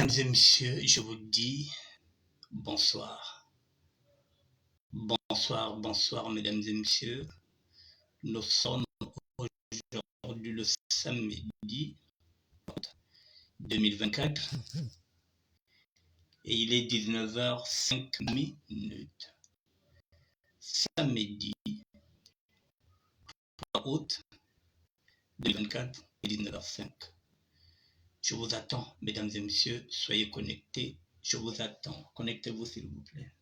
Mesdames et messieurs, je vous dis bonsoir. Bonsoir, mesdames et messieurs. Nous sommes aujourd'hui le samedi 2024 et il est 19h05. Samedi 3 août 2024 et 19h05. Je vous attends, mesdames et messieurs, soyez connectés. Je vous attends. Connectez-vous, s'il vous plaît.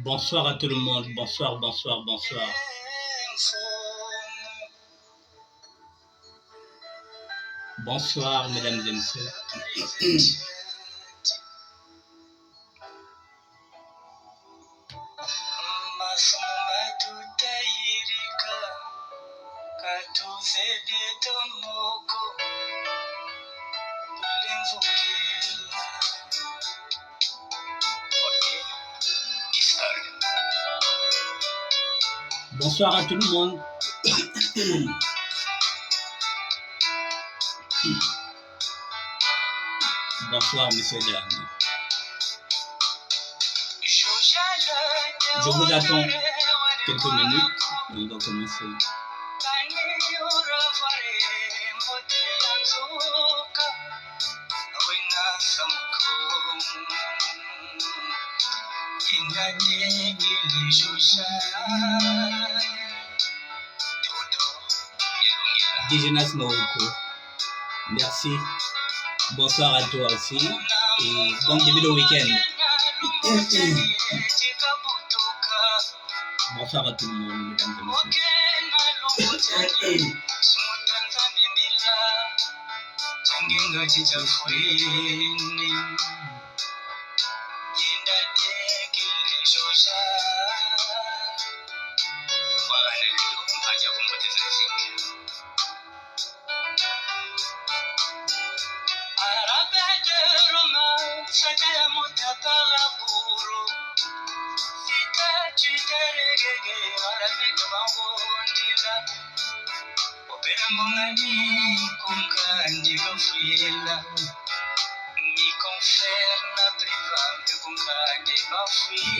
Bonsoir à tout le monde. Bonsoir. Bonsoir, mesdames et messieurs. Bonsoir à tout le monde. Bonsoir, messieurs, dames. Je vous attends quelques minutes. On va commencer. Dijenas Moroko, merci. Bonsoir à toi aussi et bon début de week-end. Bonsoir à tout le monde, mesdames et messieurs.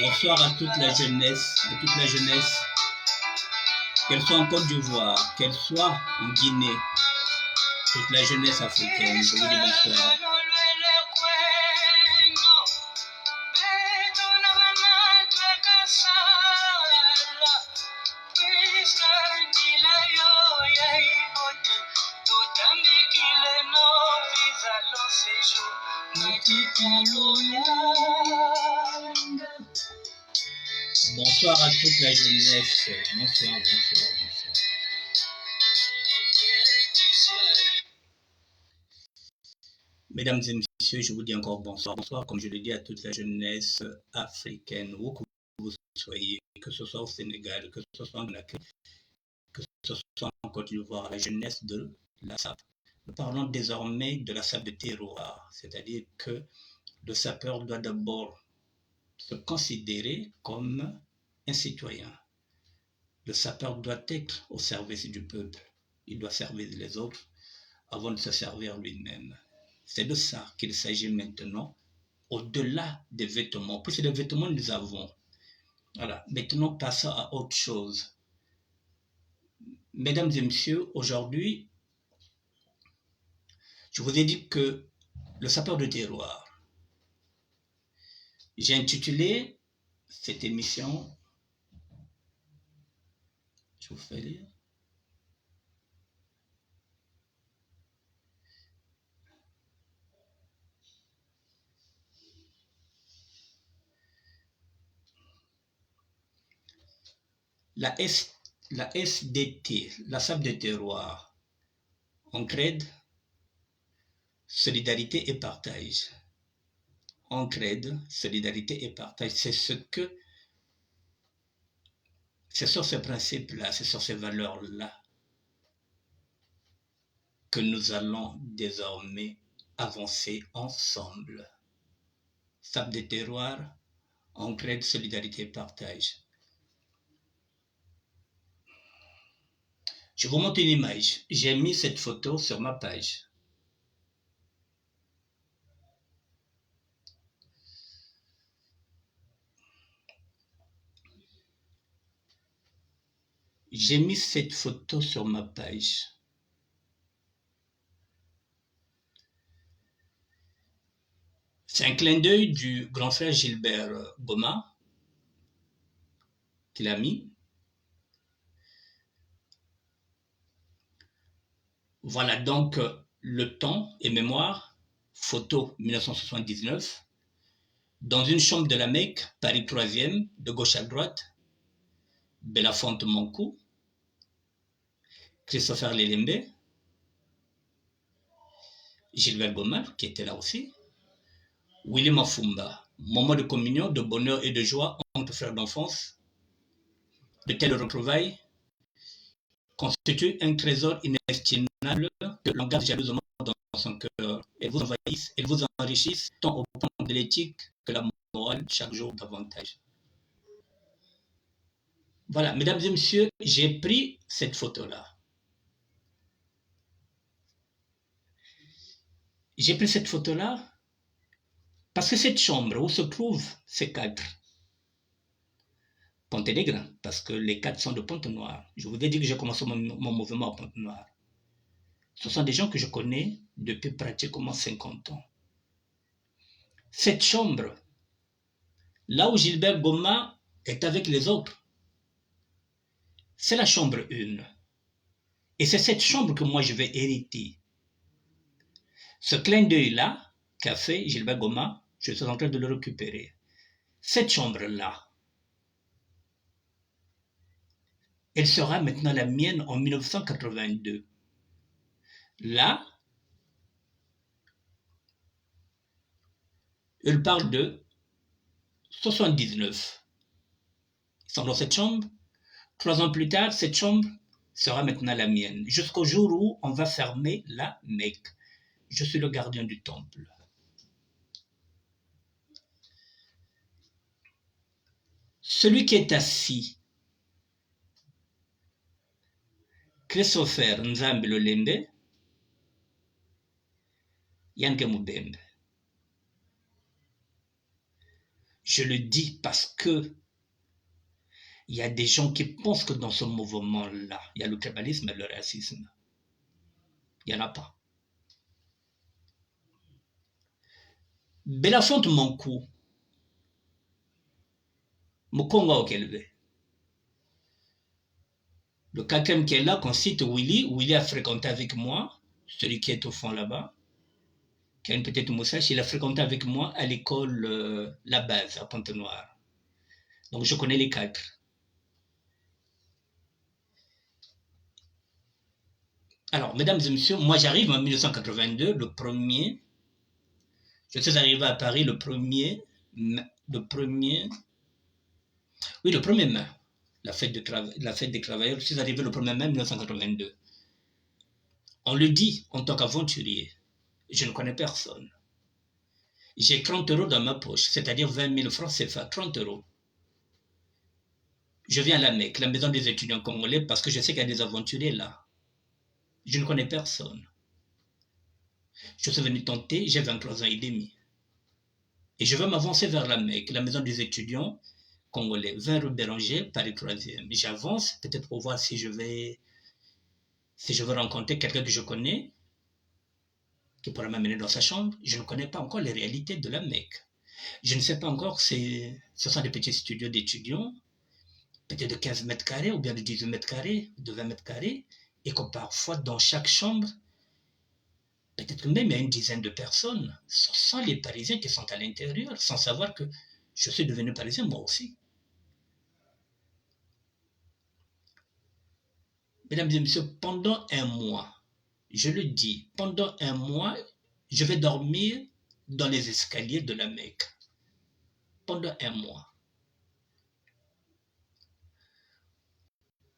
Bonsoir à toute la jeunesse, qu'elle soit en Côte d'Ivoire, qu'elle soit en Guinée, toute la jeunesse africaine, je vous dis bonsoir. Bonsoir à toute la jeunesse. Bonsoir. Mesdames et messieurs, je vous dis encore bonsoir. Bonsoir, comme je le dis à toute la jeunesse africaine, où que vous soyez, que ce soit au Sénégal, que ce soit en Afrique, que ce soit en Côte d'Ivoire, la jeunesse de la SAP. Nous parlons désormais de la SAP de terroir, c'est-à-dire que le sapeur doit d'abord se considérer comme un citoyen. Le sapeur doit être au service du peuple. Il doit servir les autres avant de se servir lui-même. C'est de ça qu'il s'agit maintenant, au-delà des vêtements. Puisque les vêtements, nous avons. Voilà, maintenant passons à autre chose. Mesdames et messieurs, aujourd'hui, je vous ai dit que le sapeur de terroir, j'ai intitulé cette émission, je vous fais lire, la SDT, la sable de terroir, entraide, solidarité et partage. Entraide, solidarité et partage, c'est sur ces principes-là, c'est sur ces valeurs-là que nous allons désormais avancer ensemble. Sable de terroir, entraide, solidarité et partage. Je vous montre une image. J'ai mis cette photo sur ma page. J'ai mis cette photo sur ma page. C'est un clin d'œil du grand frère Gilbert Goma qu'il a mis. Voilà donc le temps et mémoire, photo 1979, dans une chambre de la Mecque, Paris 3e, de gauche à droite, Belafonte Monkou, Christopher Lelembe, Gilbert Goma, qui était là aussi, Willy Mafumba, moment de communion, de bonheur et de joie entre frères d'enfance. De telles retrouvailles constituent un trésor inestimable que l'on garde jalousement dans son cœur. Elles vous envahissent, elles vous enrichissent tant au plan de l'éthique que la morale chaque jour davantage. Voilà, mesdames et messieurs, j'ai pris cette photo-là. J'ai pris cette photo-là parce que cette chambre où se trouvent ces quatre, Ponténègre, parce que les quatre sont de Pointe-Noire. Je vous ai dit que j'ai commencé mon mouvement à Pointe-Noire. Ce sont des gens que je connais depuis pratiquement 50 ans. Cette chambre, là où Gilbert Goma est avec les autres, c'est la chambre 1. Et c'est cette chambre que moi je vais hériter. Ce clin d'œil-là qu'a fait Gilbert Goma, je suis en train de le récupérer. Cette chambre-là, elle sera maintenant la mienne en 1982. Là, elle parle de 79. Ils sont dans cette chambre. 3 ans plus tard, cette chambre sera maintenant la mienne, jusqu'au jour où on va fermer la Mecque. Je suis le gardien du temple. Celui qui est assis, Christopher Nzambe Lolembe, Yanke Mubembe. Je le dis parce que il y a des gens qui pensent que dans ce mouvement-là, il y a le tribalisme et le racisme. Il n'y en a pas. Belafonte Monkou, Mukonga Okelbe. Le quatrième qui est là, qu'on cite Willy. Willy a fréquenté avec moi, celui qui est au fond là-bas, qui a une petite moustache. Il a fréquenté avec moi à l'école La Base, à Pointe-Noire. Donc je connais les quatre. Alors, mesdames et messieurs, moi j'arrive en 1982, le 1er. Je suis arrivé à Paris le 1er mai. Oui, le 1er mai. La fête des travailleurs, je suis arrivé le 1er mai 1982. On le dit en tant qu'aventurier. Je ne connais personne. J'ai 30 € dans ma poche, c'est-à-dire 20 000 francs CFA, 30 €. Je viens à la Mecque, la maison des étudiants congolais, parce que je sais qu'il y a des aventuriers là. Je ne connais personne. Je suis venu tenter, j'ai 23 ans et demi. Et je veux m'avancer vers la Mecque, la maison des étudiants, congolais, 20 rue Béranger, Paris 3e. J'avance, peut-être pour voir si je veux rencontrer quelqu'un que je connais, qui pourrait m'amener dans sa chambre. Je ne connais pas encore les réalités de la Mecque. Je ne sais pas encore si ce sont des petits studios d'étudiants, peut-être de 15 mètres carrés ou bien de 18 mètres carrés, de 20 mètres carrés, et que parfois dans chaque chambre, peut-être même il y a une dizaine de personnes. Ce sont les Parisiens qui sont à l'intérieur, sans savoir que je suis devenu Parisien moi aussi. Mesdames et messieurs, pendant un mois, je le dis, pendant un mois, je vais dormir dans les escaliers de la Mecque. Pendant un mois.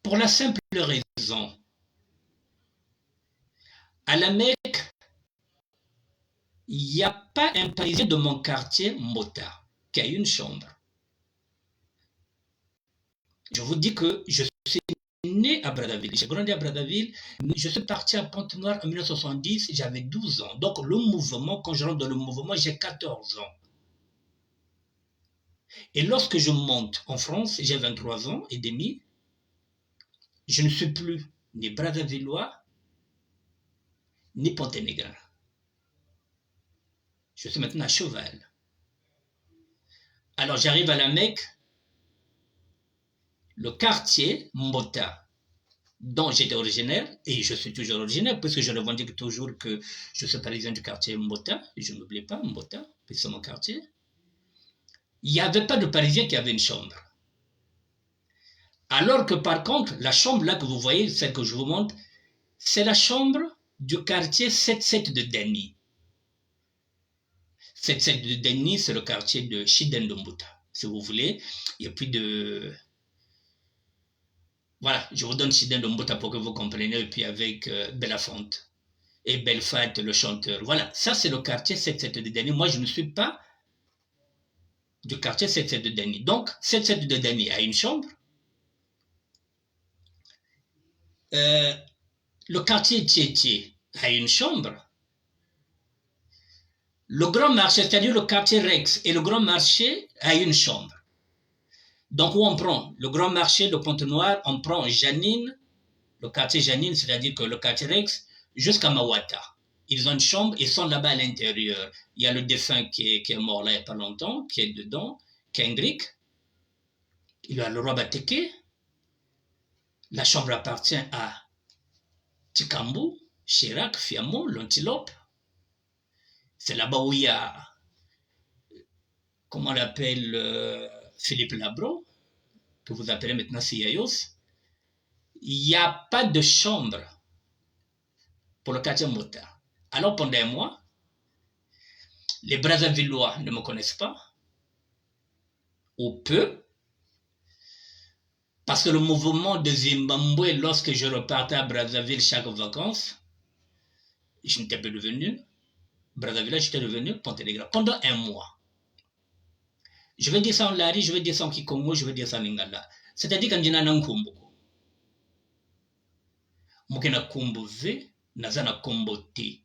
Pour la simple raison, à la Mecque, il n'y a pas un Parisien de mon quartier, Mota, qui a une chambre. Je vous dis que je suis né à Brazzaville, j'ai grandi à Brazzaville, je suis parti à Pointe-Noire en 1970, j'avais 12 ans. Donc le mouvement, quand je rentre dans le mouvement, j'ai 14 ans. Et lorsque je monte en France, j'ai 23 ans et demi, je ne suis plus ni Brazzavillois, ni Ponténégrin. Je suis maintenant à cheval. Alors j'arrive à la Mecque, le quartier Mbota, dont j'étais originaire, et je suis toujours originaire, puisque je revendique toujours que je suis parisien du quartier Mbota, et je n'oublie pas Mbota, c'est mon quartier. Il n'y avait pas de Parisien qui avait une chambre. Alors que par contre, la chambre là que vous voyez, celle que je vous montre, c'est la chambre du quartier 77 de Deni. 77 de Deni, c'est le quartier de Chidendombuta, si vous voulez. Et puis de... Voilà, je vous donne Chidendombuta pour que vous compreniez, et puis avec Belafonte et Belfat, le chanteur. Voilà, ça c'est le quartier 77 de Deni. Moi, je ne suis pas du quartier 77 de Deni. Donc, 77 de Deni a une chambre. Le quartier Tchétché a une chambre. Le grand marché, c'est-à-dire le quartier Rex et le grand marché a une chambre. Donc, où on prend le grand marché de Pointe-Noire, on prend Janine, le quartier Janine, c'est-à-dire que le quartier Rex, jusqu'à Mawata. Ils ont une chambre, ils sont là-bas à l'intérieur. Il y a le défunt qui est mort là il n'y a pas longtemps, qui est dedans, Kendrick. Il y a le roi Bateke. La chambre appartient à Tikambu, Chirac, Fiamou, l'Antilope. C'est là-bas où il y a, comment on l'appelle, Philippe Labro, que vous appelez maintenant CIOS. Il n'y a pas de chambre pour le quartier Mota. Alors pendant un mois, les Brazzavillois ne me connaissent pas, ou peu, parce que le mouvement de Zimbabwe, lorsque je repartais à Brazzaville chaque vacances, je n'étais pas devenu Brazzaville, j'étais devenu Ponténégra pendant un mois. Je vais dire ça en Lari, je vais dire ça en Kikongo, je vais dire ça en Lingala. C'est-à-dire quand je n'ai pas de Mokena Kombo V, Nazana Kombo T.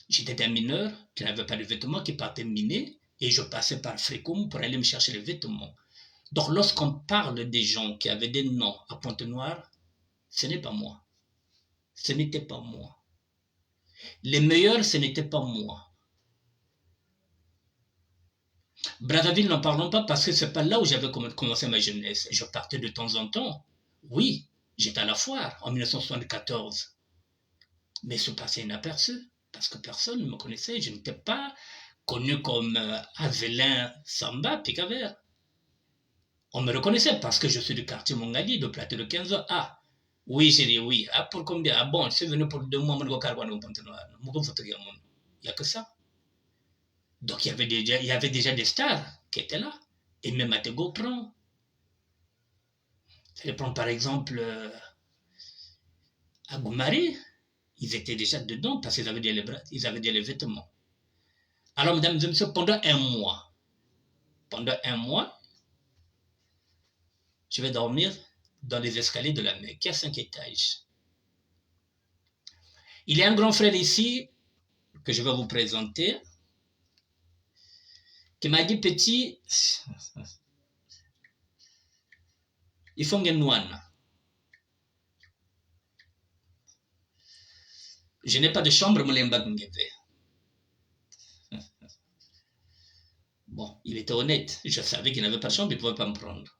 J'étais un mineur qui n'avait pas de vêtements, qui partait miner, et je passais par Frécom pour aller me chercher les vêtements. Donc lorsqu'on parle des gens qui avaient des noms à Pointe-Noire, ce n'est pas moi. Ce n'était pas moi. Les meilleurs, ce n'était pas moi. Brazzaville, n'en parlons pas parce que ce n'est pas là où j'avais commencé ma jeunesse. Je partais de temps en temps. Oui, j'étais à la foire en 1974. Mais ce passait inaperçu parce que personne ne me connaissait. Je n'étais pas connu comme Avelin Samba Picavert. On me reconnaissait parce que je suis du quartier Mongali, de Plateau de 15 ans. Ah, oui, j'ai dit oui. Ah, pour combien? Ah bon, je suis venu pour 2 mois, il n'y a que ça. Donc, il y avait déjà des stars qui étaient là. Et même Atego prend. Je prends par exemple à Goumari, ils étaient déjà dedans parce qu'ils avaient déjà les vêtements. Alors, mesdames et messieurs, pendant un mois, je vais dormir dans les escaliers de la Mecque, qui a 5 étages. Il y a un grand frère ici que je vais vous présenter qui m'a dit, petit, Il faut que je n'ai pas de chambre, Bon, il était honnête. Je savais qu'il n'avait pas de chambre, il ne pouvait pas me prendre.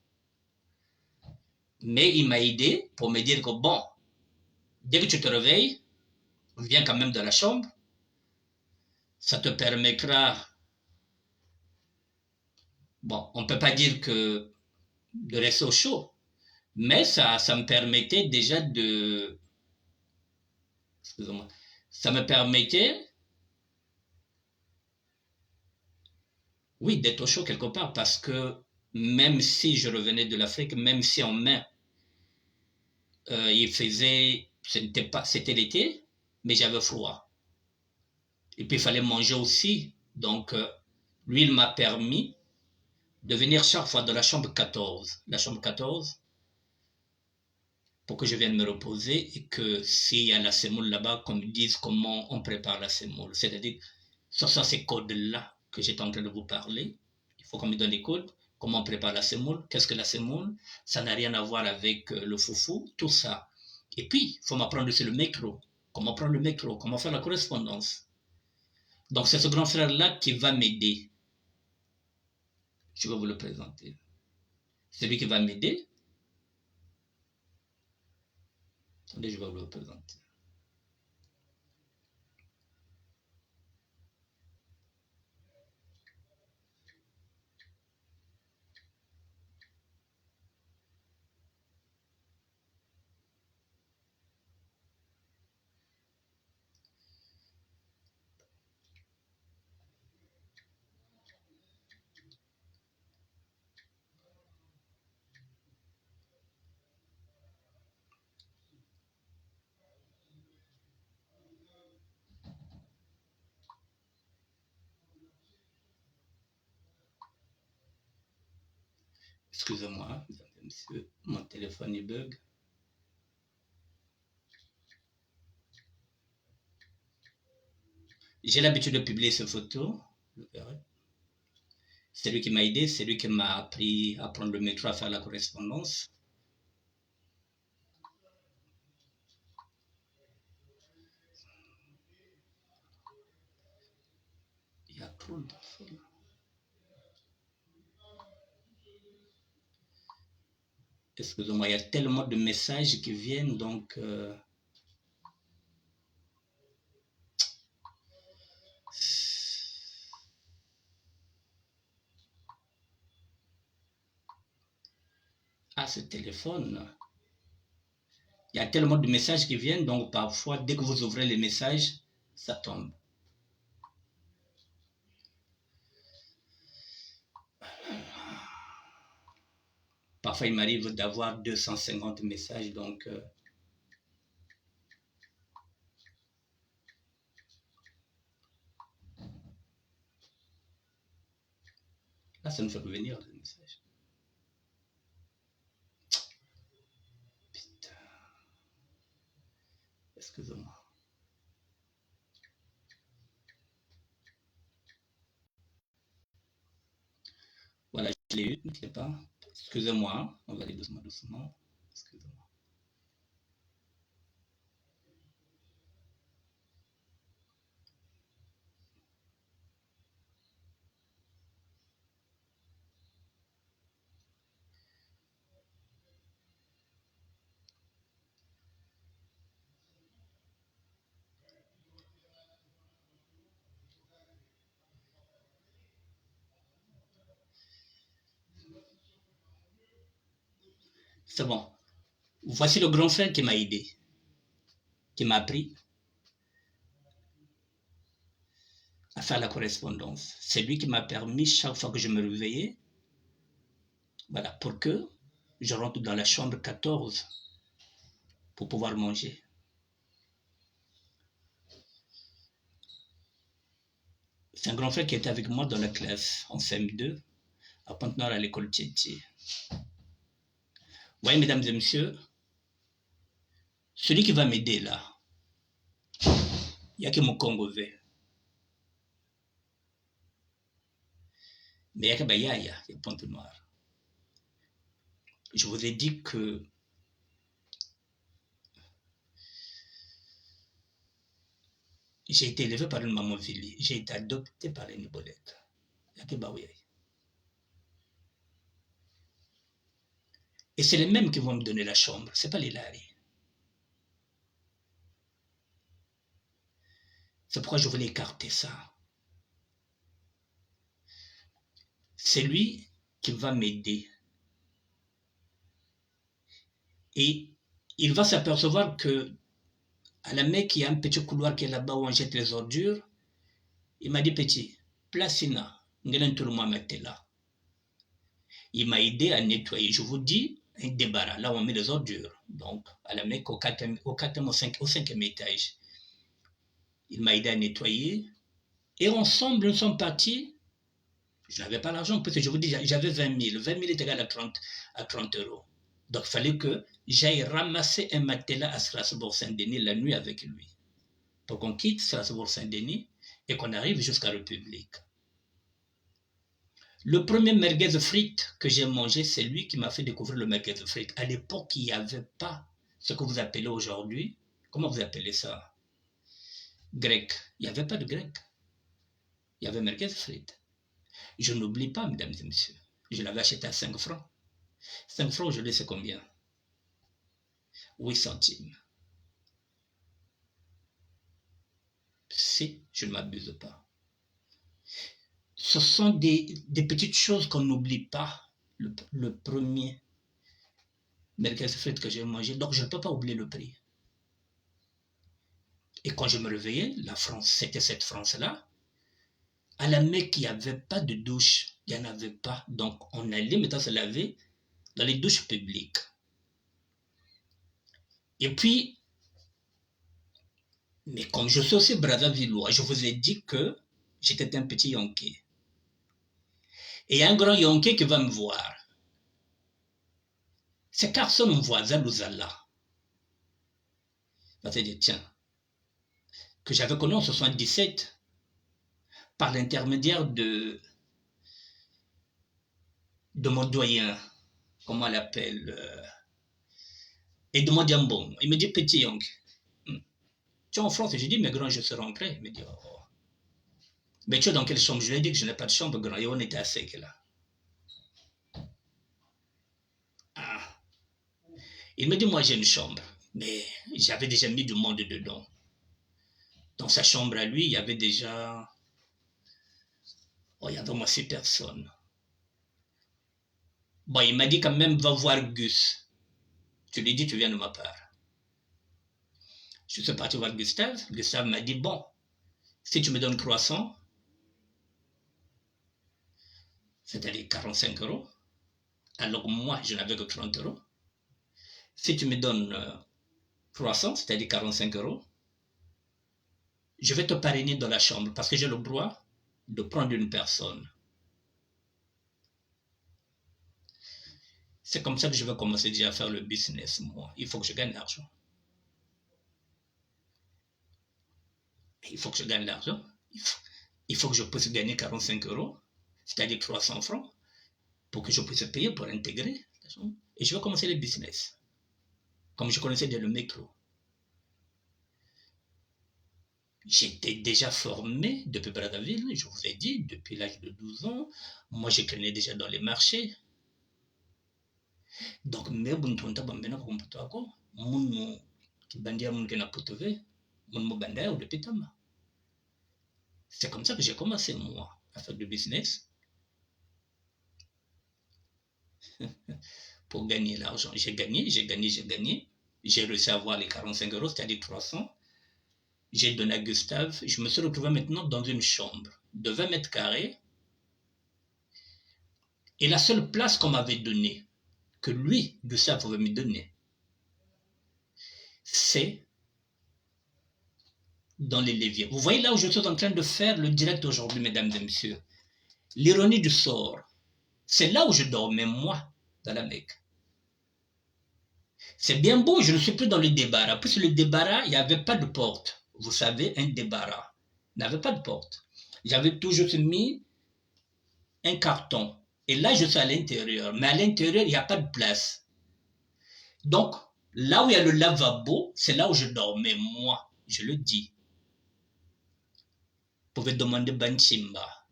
Mais il m'a aidé pour me dire que bon, dès que tu te réveilles, viens quand même dans la chambre. Ça te permettra. Bon, on ne peut pas dire que de rester au chaud, mais ça me permettait déjà de. Excusez-moi. Ça me permettait. Oui, d'être au chaud quelque part, parce que même si je revenais de l'Afrique, même si en mai, il faisait. C'était l'été, mais j'avais froid. Et puis il fallait manger aussi. Donc, lui, il m'a permis de venir chaque fois dans la chambre 14. La chambre 14, pour que je vienne me reposer et que s'il y a la semoule là-bas, qu'on me dise comment on prépare la semoule. C'est-à-dire, ce sont ces codes-là que j'étais en train de vous parler. Il faut qu'on me donne les codes. Comment on prépare la semoule? Qu'est-ce que la semoule? Ça n'a rien à voir avec le foufou, tout ça. Et puis, il faut m'apprendre aussi le métro. Comment prendre le métro? Comment faire la correspondance? Donc, c'est ce grand frère-là qui va m'aider. Je vais vous le présenter. C'est lui qui va m'aider. Attendez, je vais vous le présenter. Excusez-moi, mesdames et messieurs, mon téléphone il bug. J'ai l'habitude de publier ces photos. Vous verrez. C'est lui qui m'a aidé, c'est lui qui m'a appris à prendre le métro, à faire la correspondance. Il y a trop d'infos. Excusez-moi, il y a tellement de messages qui viennent, donc... Ah, ce téléphone. Il y a tellement de messages qui viennent, donc parfois, dès que vous ouvrez les messages, ça tombe. Parfois, il m'arrive d'avoir 250 messages, donc... Là, ça nous fait revenir, les messages. Putain. Excusez-moi. Voilà, je l'ai eu, ne sais pas. Excusez-moi, on va aller doucement, doucement. Excusez-moi. C'est bon. Voici le grand frère qui m'a aidé, qui m'a appris à faire la correspondance. C'est lui qui m'a permis, chaque fois que je me réveillais, voilà, pour que je rentre dans la chambre 14 pour pouvoir manger. C'est un grand frère qui était avec moi dans la classe en CM2 à Pointe-Noire à l'école Tchétché. Vous voyez, mesdames et messieurs, celui qui va m'aider là, il n'y a que mon Congo vert. Mais il y a que Bayaya, il y a Pointe-Noire. Je vous ai dit que j'ai été élevé par une maman Vili. J'ai été adopté par une Nibolette. Et c'est les mêmes qui vont me donner la chambre. Ce n'est pas les Lari. C'est pourquoi je voulais écarter ça. C'est lui qui va m'aider. Et il va s'apercevoir que à la Mecque, il y a un petit couloir qui est là-bas où on jette les ordures. Il m'a dit, petit, placina, là. Il m'a aidé à nettoyer. Je vous dis, un débarras, là où on met les ordures. Donc, à la Mecque, au 5e étage. Il m'a aidé à nettoyer. Et ensemble, nous sommes partis. Je n'avais pas l'argent, parce que je vous dis, j'avais 20 000. 20 000 est égal à 30 euros. Donc, il fallait que j'aille ramasser un matelas à Strasbourg-Saint-Denis la nuit avec lui. Pour qu'on quitte Strasbourg-Saint-Denis et qu'on arrive jusqu'à République. Le premier merguez frites que j'ai mangé, c'est lui qui m'a fait découvrir le merguez frites. À l'époque, il n'y avait pas ce que vous appelez aujourd'hui. Comment vous appelez ça? Grec. Il n'y avait pas de grec. Il y avait merguez frites. Je n'oublie pas, mesdames et messieurs. Je l'avais acheté à 5 francs. 5 francs, aujourd'hui, c'est combien? 8 centimes. Si je ne m'abuse pas. Ce sont des petites choses qu'on n'oublie pas. Le premier merguez frites que j'ai mangé, donc je ne peux pas oublier le prix. Et quand je me réveillais, la France, c'était cette France-là. À la Mecque, il n'y avait pas de douche. Il n'y en avait pas. Donc, on allait maintenant se laver dans les douches publiques. Et puis, mais comme je suis aussi Brazzavillois, je vous ai dit que j'étais un petit Yonké. Et il y a un grand Yonké qui va me voir. C'est Carson, mon voisin, Louzala. Il va se dire, tiens, que j'avais connu en 77 par l'intermédiaire de mon doyen, comment on l'appelle, et de mon diambon. Il me dit, petit Yonké, tu es en France? Je dis, mais grand, je suis rentré. Il me dit, oh. Mais tu es dans quelle chambre? Je lui ai dit que je n'ai pas de chambre, grand, et on était à sec là. Ah. Il me dit, moi j'ai une chambre, mais j'avais déjà mis du monde dedans. Dans sa chambre à lui, il y avait déjà... Oh, il y avait au moins 6 personnes. Bon, il m'a dit quand même, va voir Gus. Tu lui dis, tu viens de ma part. Je suis parti voir Gustave. Gustave m'a dit, bon, si tu me donnes 300, c'est-à-dire 45 €, alors que moi, je n'avais que 30 €. Si tu me donnes 300, c'est-à-dire 45 €, je vais te parrainer dans la chambre parce que j'ai le droit de prendre une personne. C'est comme ça que je vais commencer déjà à faire le business, moi. Il faut que je gagne l'argent. Il faut que je gagne l'argent. Il faut que je puisse gagner 45 €, c'est-à-dire 300 francs, pour que je puisse payer pour intégrer. Et je vais commencer le business. Comme je connaissais déjà le métro. J'étais déjà formé depuis Brazzaville, je vous ai dit, depuis l'âge de 12 ans. Moi, je traînais déjà dans les marchés. Donc, c'est comme ça que j'ai commencé, moi, à faire du business pour gagner l'argent. J'ai gagné. J'ai réussi à avoir les 45 €, c'est-à-dire 300. J'ai donné à Gustave. Je me suis retrouvé maintenant dans une chambre de 20 mètres carrés. Et la seule place qu'on m'avait donnée, que lui, Gustave, pouvait me donner, c'est dans les leviers. Vous voyez là où je suis en train de faire le direct aujourd'hui, mesdames et messieurs. L'ironie du sort, c'est là où je dormais, moi, dans la Mecque. C'est bien beau, je ne suis plus dans le débarras. Puisque le débarras, il n'y avait pas de porte. Vous savez, un débarras n'avait pas de porte. J'avais toujours mis un carton. Et là, je suis à l'intérieur. Mais à l'intérieur, il n'y a pas de place. Donc, là où il y a le lavabo, c'est là où je dormais, moi, je le dis. Vous pouvez demander Banchimba,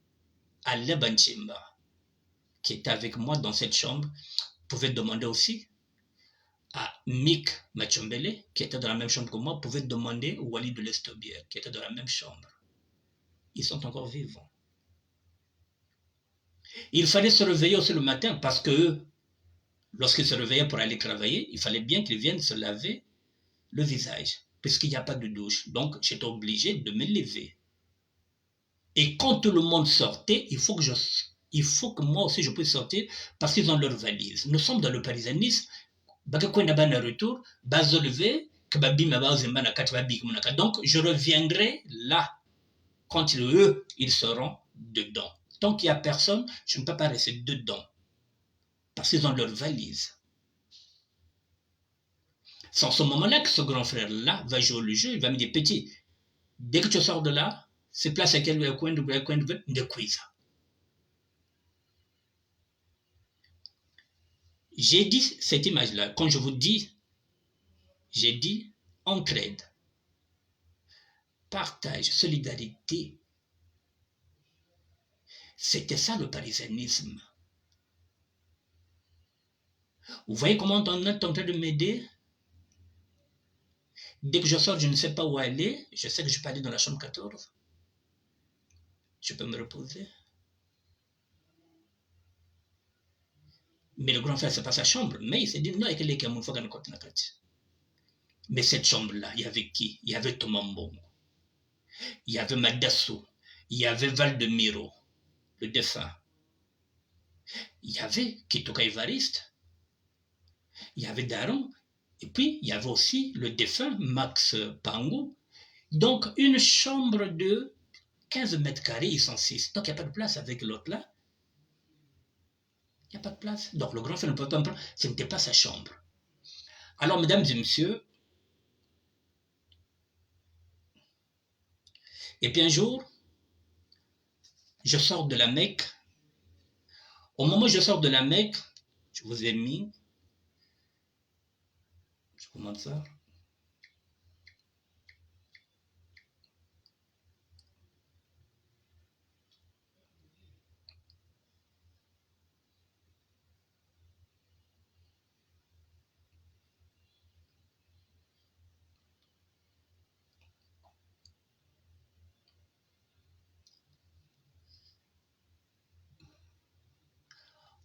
Ale Banchimba, qui était avec moi dans cette chambre. Vous pouvez demander aussi à Mick Machombele, qui était dans la même chambre que moi. Vous pouvez demander Wally de l'Estobière, qui était dans la même chambre. Ils sont encore vivants. Il fallait se réveiller aussi le matin parce que lorsqu'ils se réveillaient pour aller travailler, il fallait bien qu'ils viennent se laver le visage, puisqu'il n'y a pas de douche. Donc, j'étais obligé de me lever. Et quand tout le monde sortait, il faut que moi aussi je puisse sortir parce qu'ils ont leur valise. Nous sommes dans le parisianisme. Retour, donc, je reviendrai là quand eux, ils seront dedans. Tant qu'il n'y a personne, je ne peux pas rester dedans parce qu'ils ont leur valise. C'est en ce moment-là que ce grand frère-là va jouer le jeu. Il va me dire, petit, dès que tu sors de là, c'est place à quel coin de quiz. J'ai dit cette image-là. Quand je vous dis, j'ai dit entraide, partage, solidarité. C'était ça le parisianisme. Vous voyez comment on est en train de m'aider? Dès que je sors, je ne sais pas où aller. Je sais que je peux aller dans la chambre 14. Je peux me reposer. Mais le grand frère, ce n'est pas sa chambre. Mais il s'est dit, non, il y a mais cette chambre-là, il y avait qui? Il y avait Thomas Mbongo. Il y avait Madasso. Il y avait Valdemiro, le défunt. Il y avait Kitoka Evariste. Il y avait Daron. Et puis, il y avait aussi le défunt Max Pango. Donc, une chambre de 15 mètres carrés, ils sont 6. Donc, il n'y a pas de place avec l'autre là. Il n'y a pas de place. Donc, le grand frère ne peut pas me prendre. Ce n'était pas sa chambre. Alors, mesdames et messieurs, et puis un jour, je sors de la Mecque. Au moment où je sors de la Mecque, je vous ai mis. Je vous montre ça.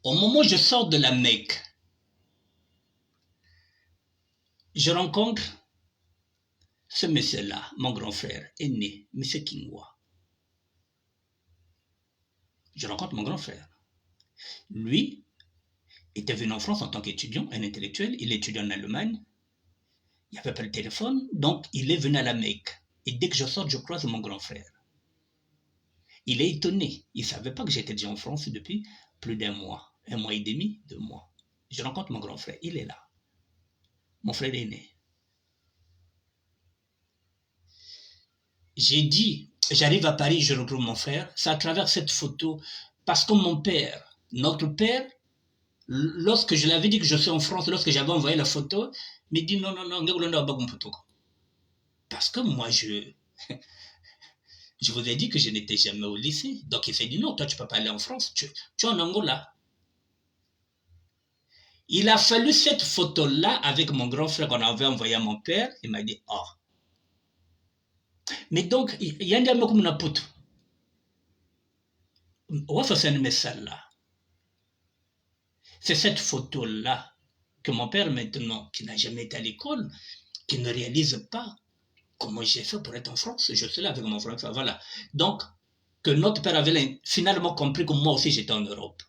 Au moment où je sors de la Mecque, je rencontre ce monsieur-là, mon grand frère aîné, M. Kingwa. Je rencontre mon grand frère. Lui était venu en France en tant qu'étudiant, un intellectuel. Il étudiait en Allemagne. Il n'y avait pas de téléphone, donc il est venu à la Mecque. Et dès que je sors, je croise mon grand frère. Il est étonné. Il ne savait pas que j'étais déjà en France depuis plus d'un mois et demi, 2 mois. Je rencontre mon grand frère. Il est là. Mon frère aîné. J'ai dit, j'arrive à Paris, je retrouve mon frère. C'est à travers cette photo. Parce que mon père, notre père, lorsque je l'avais dit que je suis en France, lorsque j'avais envoyé la photo, il m'a dit non, parce que moi, je vous ai dit que je n'étais jamais au lycée. Donc il s'est dit non, toi tu ne peux pas aller en France, tu es en Angola. Il a fallu cette photo-là avec mon grand frère qu'on avait envoyé à mon père. Il m'a dit oh. Mais donc, il y a un diamant comme une poutre. C'est cette photo-là que mon père maintenant, qui n'a jamais été à l'école, qui ne réalise pas comment j'ai fait pour être en France. Je suis là avec mon frère. Voilà. Donc, que notre père avait finalement compris que moi aussi j'étais en Europe.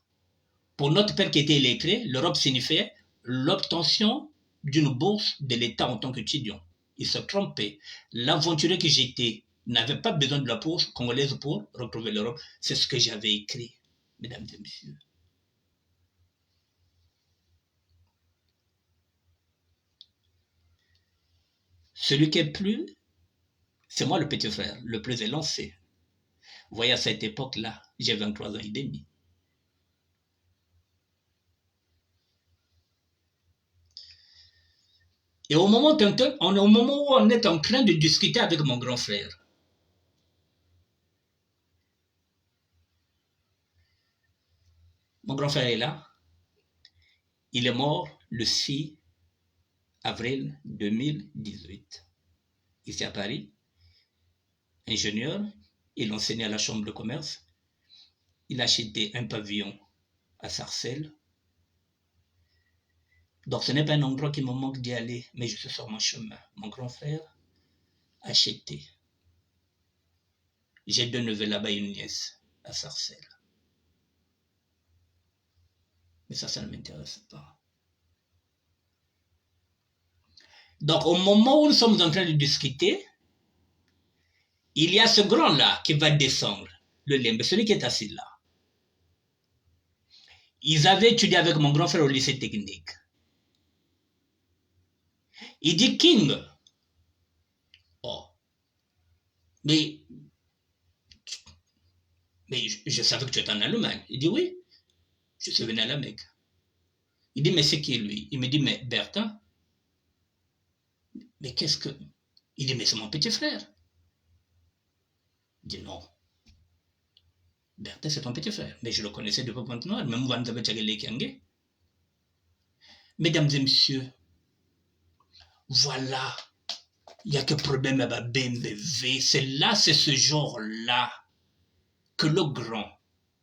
Pour notre père qui était illettré, l'Europe signifiait l'obtention d'une bourse de l'État en tant qu'étudiant. Il se trompait. L'aventurier que j'étais n'avait pas besoin de la bourse congolaise pour retrouver l'Europe. C'est ce que j'avais écrit, mesdames et messieurs. Celui qui est plus, c'est moi le petit frère, le plus élancé. Vous voyez, à cette époque-là, j'ai 23 ans et demi. Et au moment où on est en train de discuter avec mon grand frère, mon grand frère est là. Il est mort le 6 avril 2018, ici à Paris. Ingénieur, il enseignait à la chambre de commerce. Il a acheté un pavillon à Sarcelles. Donc ce n'est pas un endroit qui me manque d'y aller, mais je suis sur mon chemin. Mon grand frère a acheté. J'ai 2 neveux là-bas et une nièce à Sarcelles. Mais ça ne m'intéresse pas. Donc au moment où nous sommes en train de discuter, il y a ce grand-là qui va descendre, le limbe, celui qui est assis là. Ils avaient étudié avec mon grand frère au lycée technique. Il dit King. Oh, mais je savais que tu étais en Allemagne. Il dit oui, je suis venu à la Mecque. Il dit mais c'est qui lui? Il me dit mais Bertin. Mais qu'est-ce que... Il dit mais c'est mon petit frère. Il dit non. Bertin c'est ton petit frère. Mais je le connaissais depuis Pointe-Noire. Même vous avez tchagé Kangé. Mesdames et messieurs, voilà. Il n'y a que problème à BMV. C'est là, c'est ce genre-là que le grand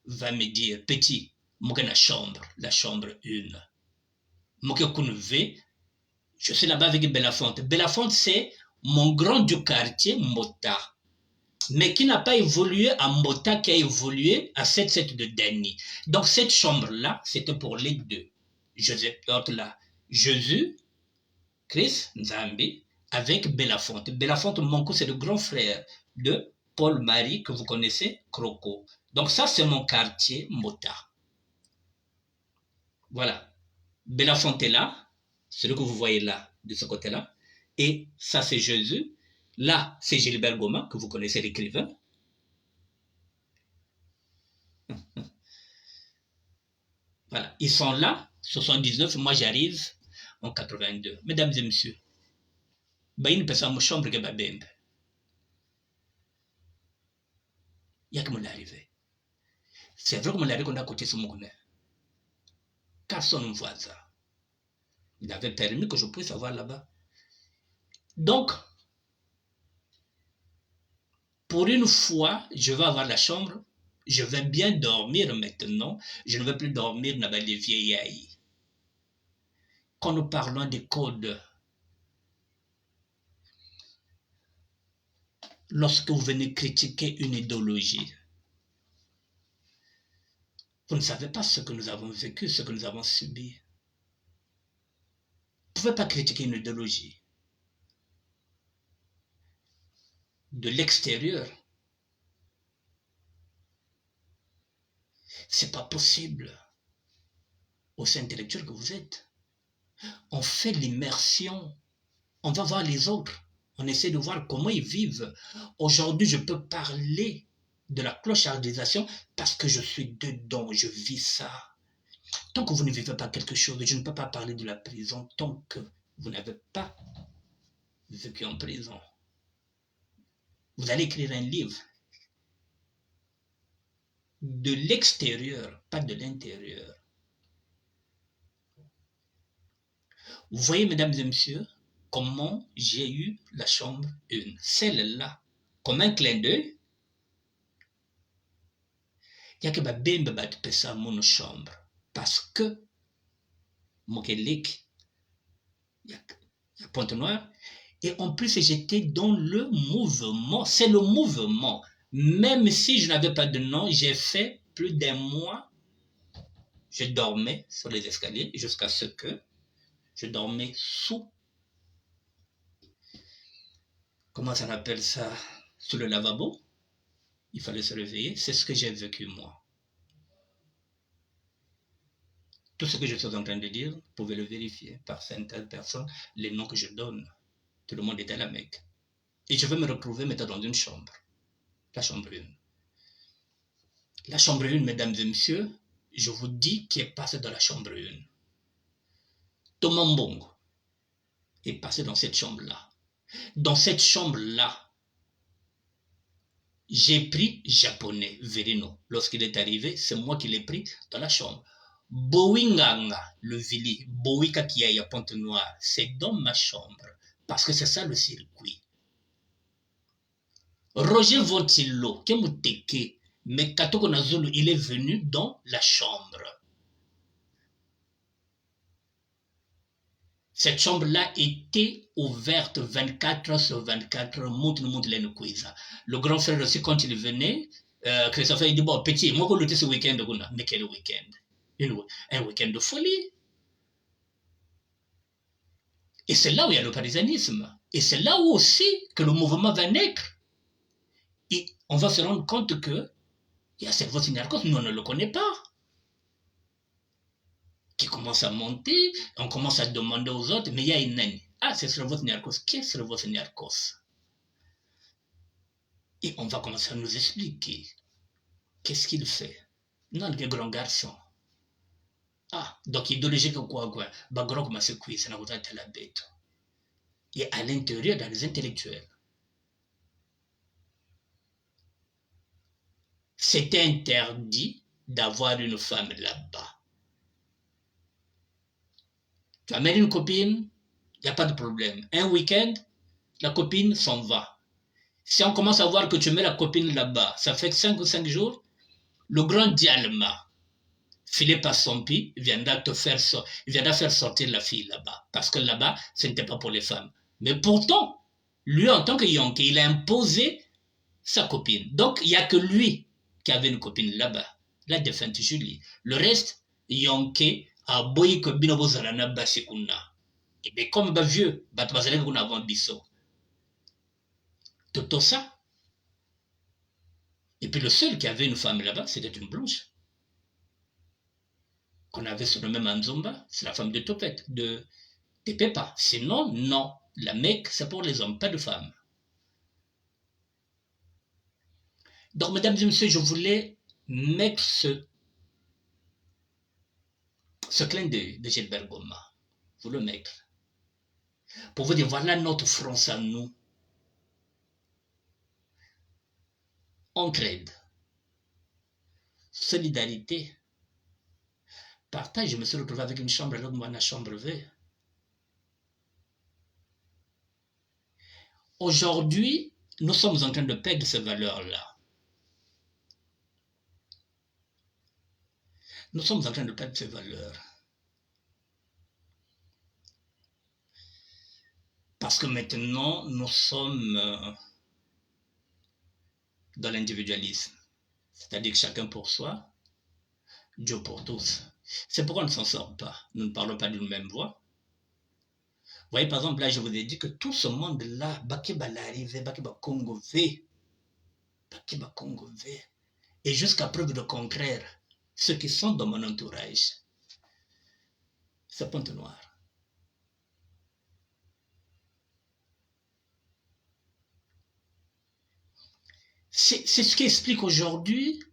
va me dire, petit, moi la chambre 1. Moi je suis là-bas avec Belafonte. Belafonte, c'est mon grand du quartier, Mota, mais qui n'a pas évolué à Mota, qui a évolué à 7-7 de Dany. Donc cette chambre-là, c'était pour les deux. Joseph, là, Jésus, Chris, Nzambi, avec Belafonte. Belafonte, mon coup, c'est le grand frère de Paul-Marie, que vous connaissez, Croco. Donc ça, c'est mon quartier, Mota. Voilà. Belafonte est là, celui que vous voyez là, de ce côté-là. Et ça, c'est Jésus. Là, c'est Gilbert Goma, que vous connaissez, l'écrivain. Voilà. Ils sont là, 79, moi j'arrive en 82. Mesdames et messieurs, il y a une personne dans ma chambre qui est bembe. Il y a que mon arrivé. C'est vrai que mon arrivé qu'on a côté sur mon nez. Car son voisin, il avait permis que je puisse avoir là-bas. Donc, pour une fois, je vais avoir la chambre. Je vais bien dormir maintenant. Je ne vais plus dormir dans les vieilles. Quand nous parlons des codes, lorsque vous venez critiquer une idéologie, vous ne savez pas ce que nous avons vécu, ce que nous avons subi. Vous ne pouvez pas critiquer une idéologie de l'extérieur. C'est pas possible. Aussi intellectuel que vous êtes. On fait l'immersion. On va voir les autres. On essaie de voir comment ils vivent. Aujourd'hui, je peux parler de la clochardisation parce que je suis dedans, je vis ça. Tant que vous ne vivez pas quelque chose, je ne peux pas parler de la prison tant que vous n'avez pas vécu en prison. Vous allez écrire un livre de l'extérieur, pas de l'intérieur. Vous voyez, mesdames et messieurs, comment j'ai eu la chambre 1. Celle-là, comme un clin d'œil, il y a que ma bimbe va te passer à mon chambre. Parce que, mon kélik, il y a Pointe-Noire, et en plus, j'étais dans le mouvement. C'est le mouvement. Même si je n'avais pas de nom, j'ai fait plus d'un mois. Je dormais sur les escaliers jusqu'à ce que je dormais sous. Comment ça s'appelle ça? Sous le lavabo. Il fallait se réveiller. C'est ce que j'ai vécu moi. Tout ce que je suis en train de dire, vous pouvez le vérifier par certaines personnes, les noms que je donne. Tout le monde était à la Mecque. Et je vais me retrouver maintenant dans une chambre. La chambre 1. La chambre 1, mesdames et messieurs, je vous dis qui est passé dans la chambre 1. Thomas Mbongo. est passé dans cette chambre-là. Dans cette chambre-là, j'ai pris japonais, Verino. Lorsqu'il est arrivé, c'est moi qui l'ai pris dans la chambre. Boinganga, le Vili, Boika qui est à Pointe-Noire, c'est dans ma chambre. Parce que c'est ça le circuit. Roger Vontillo, Kemuteke, mais Katoko Nazulu, il est venu dans la chambre. Cette chambre-là était ouverte 24 heures sur 24 heures, le grand frère aussi, quand il venait, Christopher, il dit, bon, petit, moi, je ce week-end, mais quel week-end? Un week-end de folie. Et c'est là où il y a le parisianisme. Et c'est là où aussi que le mouvement va naître. Et on va se rendre compte que il y a cette voix Narcos, nous on ne le connaît pas. Qui commence à monter, on commence à demander aux autres, mais il y a une naine. Ah, c'est Srevos Narcos. Qui est Srevos Narcos? Et on va commencer à nous expliquer qu'est-ce qu'il fait. Non, le grand garçon. Ah, donc idéologique quoi, Bagro comme ce qui, c'est la bête. Et à l'intérieur, dans les intellectuels. C'était interdit d'avoir une femme là-bas. Tu amènes une copine, il n'y a pas de problème. Un week-end, la copine s'en va. Si on commence à voir que tu mets la copine là-bas, ça fait 5 ou 5 jours, le grand Dialma, Philippe Assompi, viendra faire sortir la fille là-bas. Parce que là-bas, ce n'était pas pour les femmes. Mais pourtant, lui, en tant que Yonké, il a imposé sa copine. Donc, il n'y a que lui qui avait une copine là-bas, la défunte Julie. Le reste, Yonké a boyi que binobo zalana basikuna. Et bien, comme vieux, batbazalek qu'on avant biso. Tout ça. Et puis le seul qui avait une femme là-bas, c'était une blanche. Qu'on avait sur le même Anzomba, c'est la femme de Topet, de Tepepa. Sinon, non. La Mecque, c'est pour les hommes, pas de femmes. Donc, mesdames et messieurs, je voulais mettre ce clin d'œil de Gilbert Goma. Vous le mettre. Pour vous dire, voilà notre France à nous. Entraide. Solidarité. Partage. Je me suis retrouvé avec une chambre alors que moi, la chambre V. Aujourd'hui, nous sommes en train de perdre ces valeurs-là. Nous sommes en train de perdre ces valeurs. Parce que maintenant, nous sommes dans l'individualisme. C'est-à-dire que chacun pour soi, Dieu pour tous. C'est pourquoi on ne s'en sort pas. Nous ne parlons pas d'une même voix. Vous voyez, par exemple, là, je vous ai dit que tout ce monde-là, Bakiba l'arrivée, Bakiba Congo V, Bakiba Congo V, et jusqu'à preuve de contraire, ceux qui sont dans mon entourage, c'est Pointe-Noire. C'est ce qui explique aujourd'hui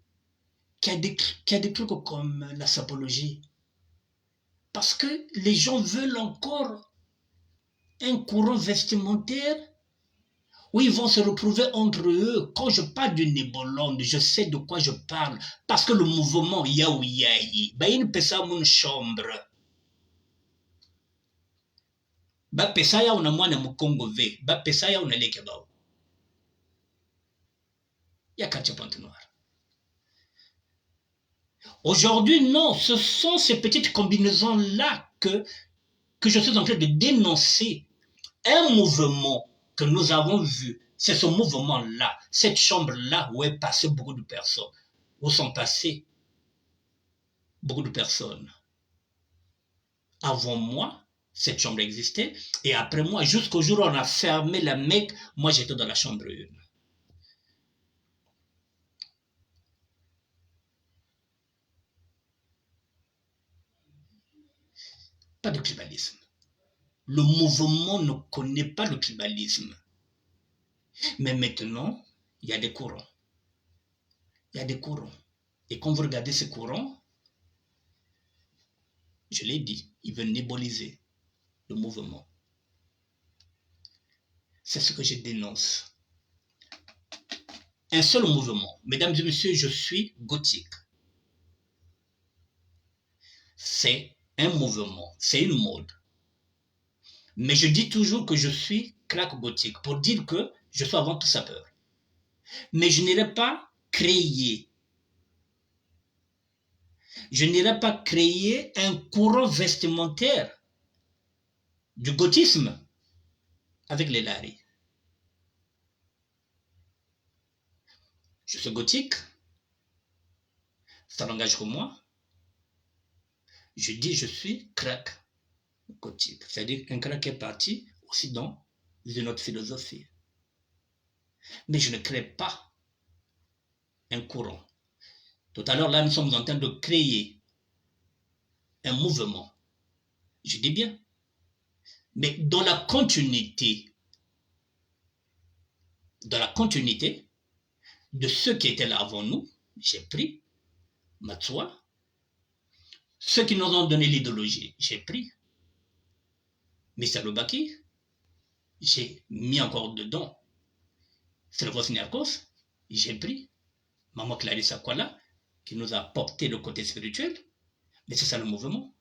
qu'il y a des trucs comme la sapologie. Parce que les gens veulent encore un courant vestimentaire où ils vont se retrouver entre eux. Quand je parle de Nébolonde, je sais de quoi je parle. Parce que le mouvement Yaouyaï, il y a une personne une chambre. Ba pesaya una mwana mukongo ve, ba pesaya una leke bao. Il y a quatre Pointe-Noire. Aujourd'hui, non, ce sont ces petites combinaisons-là que je suis en train de dénoncer. Un mouvement que nous avons vu, c'est ce mouvement-là, cette chambre-là où est passé beaucoup de personnes, où sont passées beaucoup de personnes. Avant moi, cette chambre existait, et après moi, jusqu'au jour où on a fermé la Mecque, moi j'étais dans la chambre 1. Pas de tribalisme. Le mouvement ne connaît pas le tribalisme. Mais maintenant, il y a des courants. Il y a des courants. Et quand vous regardez ces courants, je l'ai dit, ils veulent nébuliser le mouvement. C'est ce que je dénonce. Un seul mouvement. Mesdames et messieurs, je suis gothique. C'est un mouvement, c'est une mode. Mais je dis toujours que je suis crack gothique pour dire que je suis avant tout sapeur. Mais je n'irai pas créer. Je n'irai pas créer un courant vestimentaire du gothisme avec les laris. Je suis gothique. Ça n'engage que moi. Je dis je suis crack gothique. C'est-à-dire un crack est parti aussi dans une autre philosophie. Mais je ne crée pas un courant. Tout à l'heure, là, nous sommes en train de créer un mouvement. Je dis bien. Mais dans la continuité de ceux qui étaient là avant nous, j'ai pris Matsoua. Ceux qui nous ont donné l'idéologie, j'ai pris Mr. Lubaki. J'ai mis encore dedans Slavos Niarkos. J'ai pris Maman Clarissa Kwala, qui nous a porté le côté spirituel. Mais c'est ça le mouvement.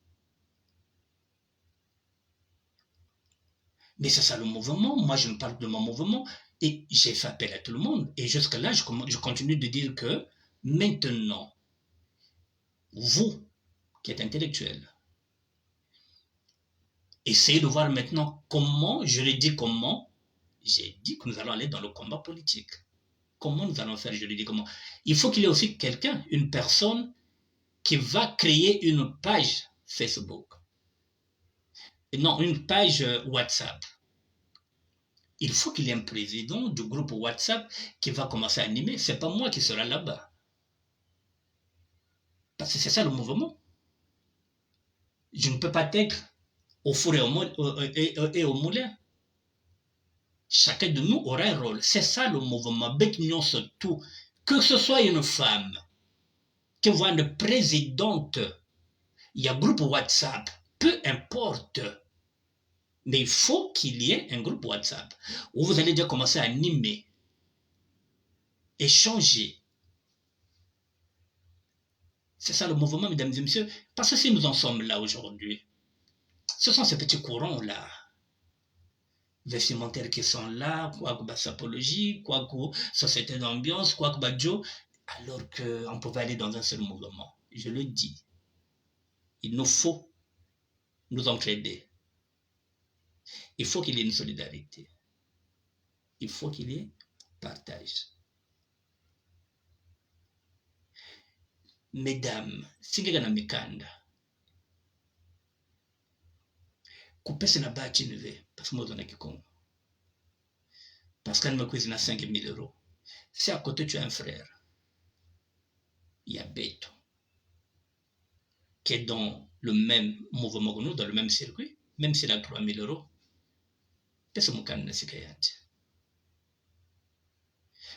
Mais c'est ça le mouvement. Moi, je me parle de mon mouvement et j'ai fait appel à tout le monde. Et jusque là, je continue de dire que maintenant, vous qui êtes intellectuel, essayez de voir maintenant comment, je l'ai dit comment, j'ai dit que nous allons aller dans le combat politique. Comment nous allons faire, je l'ai dit comment. Il faut qu'il y ait aussi quelqu'un, une personne qui va créer une page Facebook. Non, une page WhatsApp. Il faut qu'il y ait un président du groupe WhatsApp qui va commencer à animer. Ce n'est pas moi qui sera là-bas. Parce que c'est ça le mouvement. Je ne peux pas être au four et au moulin. Chacun de nous aura un rôle. C'est ça le mouvement. Beknion surtout. Que ce soit une femme qui voit une présidente, il y a un groupe WhatsApp, peu importe. Mais il faut qu'il y ait un groupe WhatsApp où vous allez déjà commencer à animer, échanger. C'est ça le mouvement, mesdames et messieurs. Parce que si nous en sommes là aujourd'hui, ce sont ces petits courants-là, vestimentaires qui sont là, quoi que sapologie, quoi que société d'ambiance, quoi que Joe, alors qu'on pouvait aller dans un seul mouvement. Je le dis. Il nous faut nous entraider. Il faut qu'il y ait une solidarité. Il faut qu'il y ait partage. Mesdames, singeka na mikanda kupesa na bachi nive parce que moi on a Kikongo. Parce qu'elle me cuisine à 5 000 euros. Si à côté tu as un frère, il y a Beto, qui est dans le même mouvement que nous, dans le même circuit, même s'il a 3 000 euros, pesa mukanda na sikayati.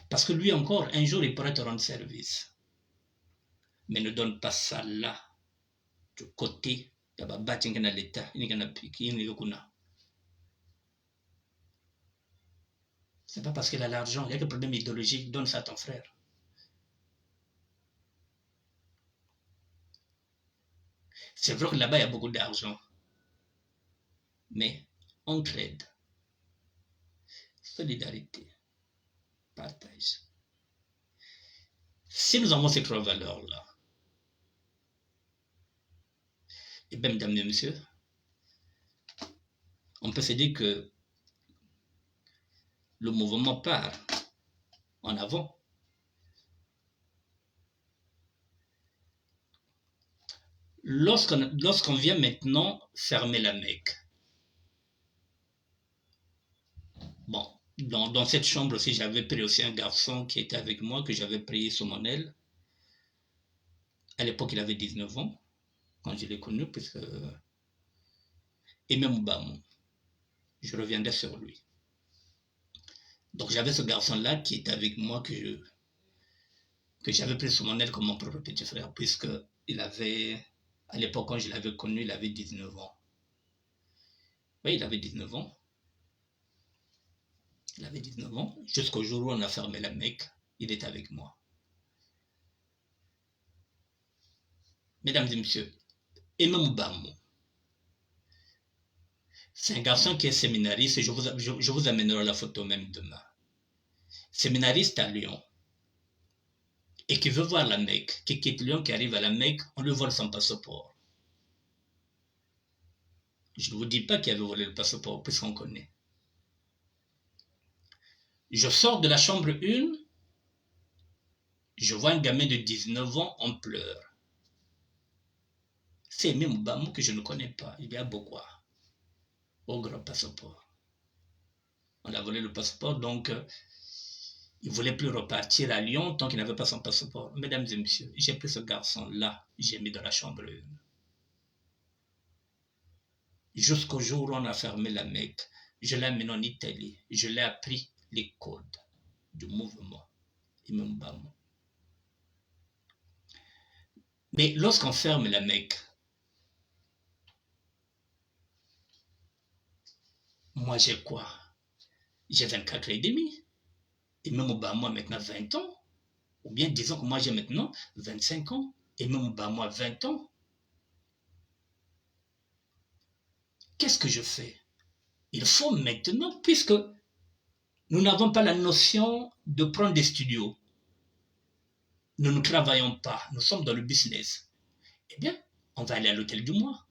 Parce que lui encore, un jour, il pourrait te rendre service. Mais ne donne pas ça là, du côté de l'État. C'est pas parce qu'il a l'argent, il y a que problème idéologique, donne ça à ton frère. C'est vrai que là-bas, il y a beaucoup d'argent. Mais entraide, solidarité, partage. Si nous avons ces trois valeurs-là, et bien, mesdames et messieurs, on peut se dire que le mouvement part en avant. Lorsqu'on vient maintenant fermer la Mecque, bon, dans cette chambre aussi, j'avais pris aussi un garçon qui était avec moi, que j'avais pris sous mon aile. À l'époque, il avait 19 ans, quand je l'ai connu, puisque... Et même Obama, je reviendrai sur lui. Donc j'avais ce garçon-là qui était avec moi, que j'avais pris sous mon aile comme mon propre petit frère, puisqu'il avait, à l'époque quand je l'avais connu, il avait 19 ans. Oui, il avait 19 ans. Il avait 19 ans. Jusqu'au jour où on a fermé la Mecque, il était avec moi. Mesdames et messieurs, Imam Bamou, c'est un garçon qui est séminariste et je vous amènerai la photo même demain. Séminariste à Lyon et qui veut voir la Mecque, qui quitte Lyon, qui arrive à la Mecque, on lui vole son passeport. Je ne vous dis pas qu'il avait volé le passeport, puisqu'on connaît. Je sors de la chambre 1, je vois un gamin de 19 ans en pleurs. C'est même Bamou que je ne connais pas. Il y a Bokwa, au grand passeport. On a volé le passeport, donc il ne voulait plus repartir à Lyon tant qu'il n'avait pas son passeport. Mesdames et messieurs, j'ai pris ce garçon-là, j'ai mis dans la chambre 1. Jusqu'au jour où on a fermé la Mecque, je l'ai amené en Italie, je l'ai appris les codes du mouvement Imam Bamou. Mais lorsqu'on ferme la Mecque, moi j'ai quoi? J'ai 24 et demi. Et même Bamou a maintenant 20 ans. Ou bien disons que moi j'ai maintenant 25 ans. Et même Bamou a 20 ans. Qu'est-ce que je fais? Il faut maintenant, puisque nous n'avons pas la notion de prendre des studios, nous ne travaillons pas, nous sommes dans le business. Eh bien, on va aller à l'hôtel du mois.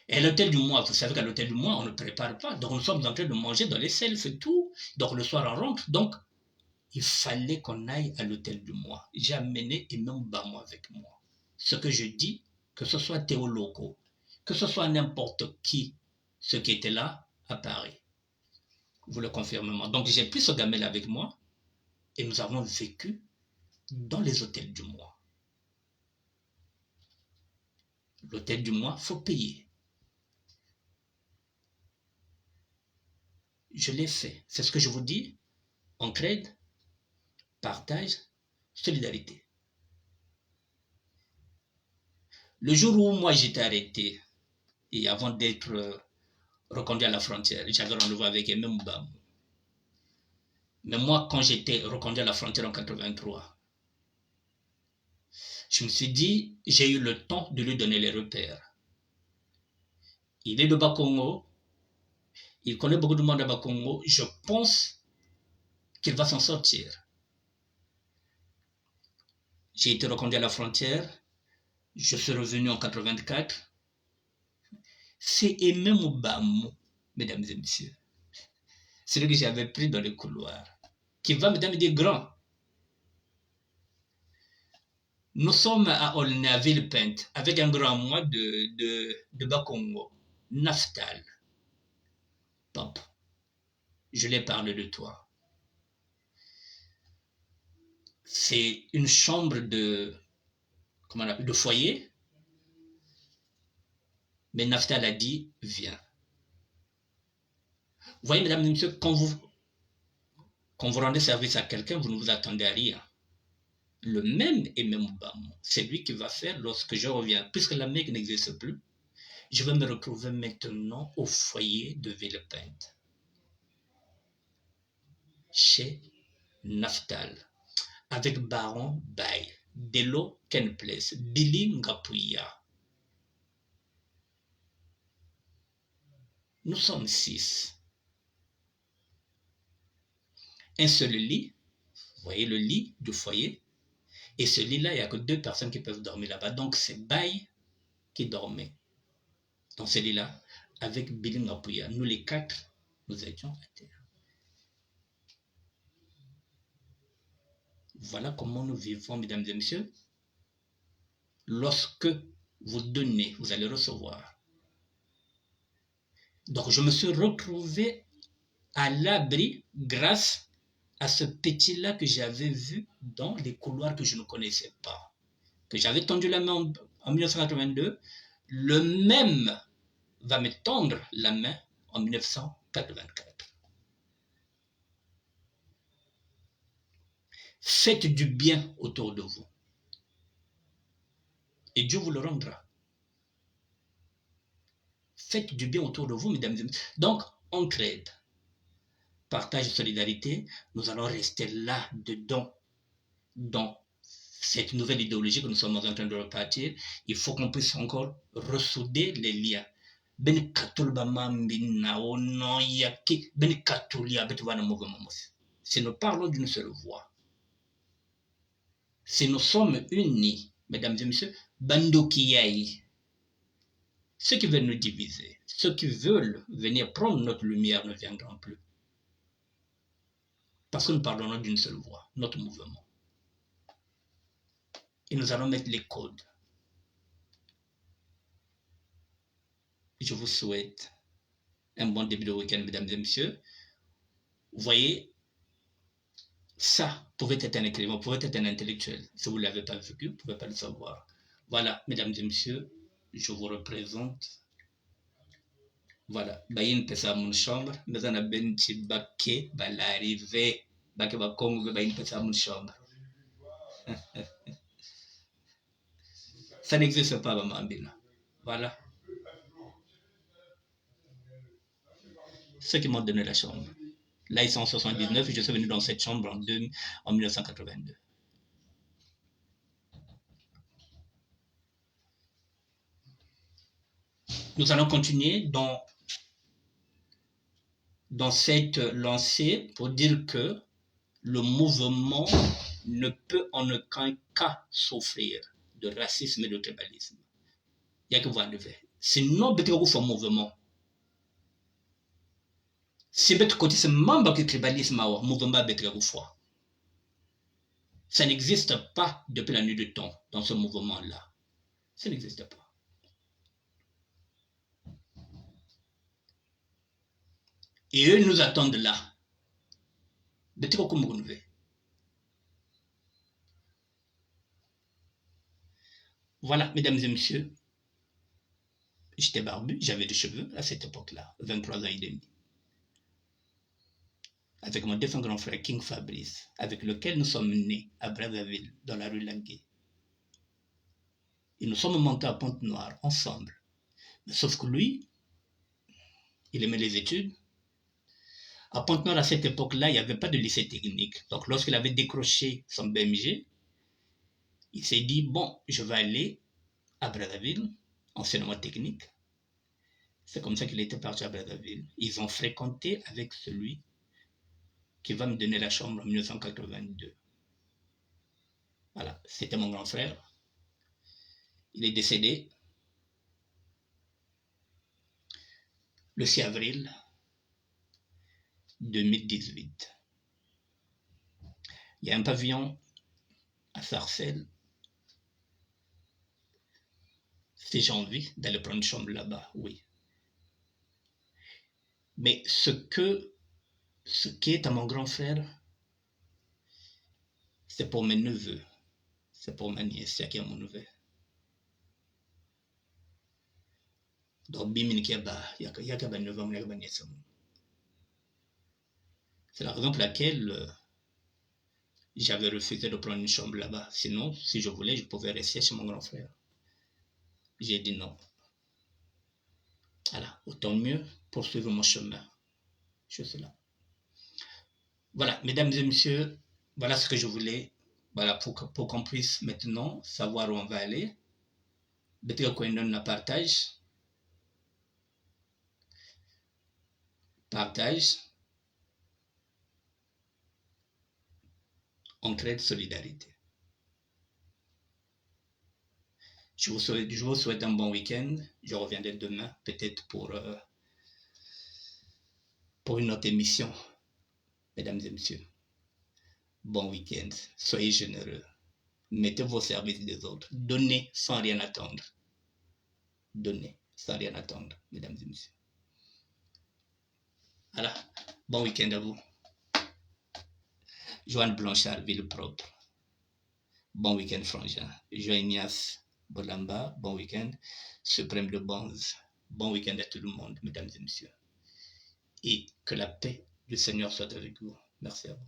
Et à l'hôtel du mois, vous savez qu'à l'hôtel du mois, on ne prépare pas. Donc, nous sommes en train de manger dans les selfs et tout. Donc, le soir, on rentre. Donc, il fallait qu'on aille à l'hôtel du mois. J'ai amené Imam Bamou avec moi. Ce que je dis, que ce soit Théo Loco, que ce soit n'importe qui, ceux qui étaient là à Paris. Vous le confirmez moi. Donc, j'ai pris ce gamin-là avec moi et nous avons vécu dans les hôtels du mois. L'hôtel du mois, il faut payer. Je l'ai fait. C'est ce que je vous dis. Entraide, partage, solidarité. Le jour où moi j'étais arrêté, et avant d'être reconduit à la frontière, j'avais rendez-vous avec Imam Bamou. Mais moi, quand j'étais reconduit à la frontière en 83, je me suis dit, j'ai eu le temps de lui donner les repères. Il est de Bas-Congo, il connaît beaucoup de monde à Bas-Congo, je pense qu'il va s'en sortir. J'ai été reconduit à la frontière, je suis revenu en 84. C'est Imam Bamou, mesdames et messieurs, celui que j'avais pris dans le couloir, qui va me dire grand. Nous sommes à Aulnay, à Villepinte, avec un grand moi de Bas-Congo, Naftal. Pop, je lui parle de toi. C'est une chambre de foyer. Mais Naftal a dit, viens. Vous voyez, mesdames et messieurs, quand vous rendez service à quelqu'un, vous ne vous attendez à rien. Le même Imam Bamou, c'est lui qui va faire lorsque je reviens. Puisque la Mecque n'existe plus, je vais me retrouver maintenant au foyer de Villepinte, chez Naftal, avec Baron Bay, Delo Kenplace, Billy Ngapouya. Nous sommes 6. Un seul lit, vous voyez le lit du foyer, et ce lit-là, il n'y a que 2 personnes qui peuvent dormir là-bas. Donc, c'est Bay qui dormait dans ce lit-là, avec Billy Ngapouya. Nous, les 4, nous étions à terre. Voilà comment nous vivons, mesdames et messieurs. Lorsque vous donnez, vous allez recevoir. Donc, je me suis retrouvé à l'abri grâce à ce petit-là que j'avais vu dans les couloirs que je ne connaissais pas. Que j'avais tendu la main en 1982, le même va me tendre la main en 1984. Faites du bien autour de vous. Et Dieu vous le rendra. Faites du bien autour de vous, mesdames et messieurs. Donc, entraide, partage, solidarité, nous allons rester là, dedans, dans cette nouvelle idéologie que nous sommes en train de repartir. Il faut qu'on puisse encore ressouder les liens. Si nous parlons d'une seule voix, si nous sommes unis, mesdames et messieurs, Bandokiyaï, ceux qui veulent nous diviser, ceux qui veulent venir prendre notre lumière ne viendront plus. Parce que nous parlons d'une seule voix, notre mouvement. Et nous allons mettre les codes. Je vous souhaite un bon début de week-end, mesdames et messieurs. Vous voyez, ça pouvait être un écrivain, pouvait être un intellectuel. Si vous ne l'avez pas vécu, vous ne pouvez pas le savoir. Voilà, mesdames et messieurs, je vous représente. Voilà, bayin pesa mon chambre, mais on a ben baké, l'arrivée, baké ba Congo, bayin pesa mon chambre. Ça n'existe pas, Mamambina. Voilà. Ceux qui m'ont donné la chambre. Là, ils sont en 79 et je suis venu dans cette chambre en 1982. Nous allons continuer dans cette lancée pour dire que le mouvement ne peut en aucun cas souffrir de racisme et de tribalisme. Il n'y a que vous enlever. Sinon, vous faites un mouvement. Si vous côté ce membre du tribalisme, mouvement vous foi. Ça n'existe pas depuis la nuit du temps dans ce mouvement-là. Ça n'existe pas. Et eux nous attendent là. Voilà, mesdames et messieurs, j'étais barbu, j'avais des cheveux à cette époque-là, 23 ans et demi. Avec mon défunt grand frère King Fabrice, avec lequel nous sommes nés à Brazzaville, dans la rue Languet. Et nous sommes montés à Pointe-Noire ensemble. Mais sauf que lui, il aimait les études. À Pointe-Noire, à cette époque-là, il n'y avait pas de lycée technique. Donc, lorsqu'il avait décroché son BMG, il s'est dit, bon, je vais aller à Brazzaville, enseignement technique. C'est comme ça qu'il était parti à Brazzaville. Ils ont fréquenté avec celui qui va me donner la chambre en 1982. Voilà, c'était mon grand frère. Il est décédé le 6 avril 2018. Il y a un pavillon à Sarcelles. Si j'ai envie d'aller prendre une chambre là-bas, oui. Mais ce qui est à mon grand frère, c'est pour mes neveux, c'est pour ma nièce, c'est qui a mon neveu. Donc, c'est la raison pour laquelle j'avais refusé de prendre une chambre là-bas. Sinon, si je voulais, je pouvais rester chez mon grand frère. J'ai dit non. Voilà, autant mieux poursuivre mon chemin. Je suis là. Voilà, mesdames et messieurs, voilà ce que je voulais. Voilà, pour qu'on puisse maintenant savoir où on va aller. Peut-être qu'on donne la partage. Partage. Entraide, solidarité. Je vous souhaite un bon week-end. Je reviendrai demain, peut-être pour une autre émission. Mesdames et messieurs, bon week-end. Soyez généreux. Mettez-vous au service des autres. Donnez sans rien attendre. Donnez sans rien attendre, mesdames et messieurs. Voilà. Bon week-end à vous. Joanne Blanchard, ville propre. Bon week-end, Frangin. Joignas Bolamba, bon week-end. Suprême de Bonze, bon week-end à tout le monde, mesdames et messieurs. Et que la paix du Seigneur soit avec vous. Merci à vous.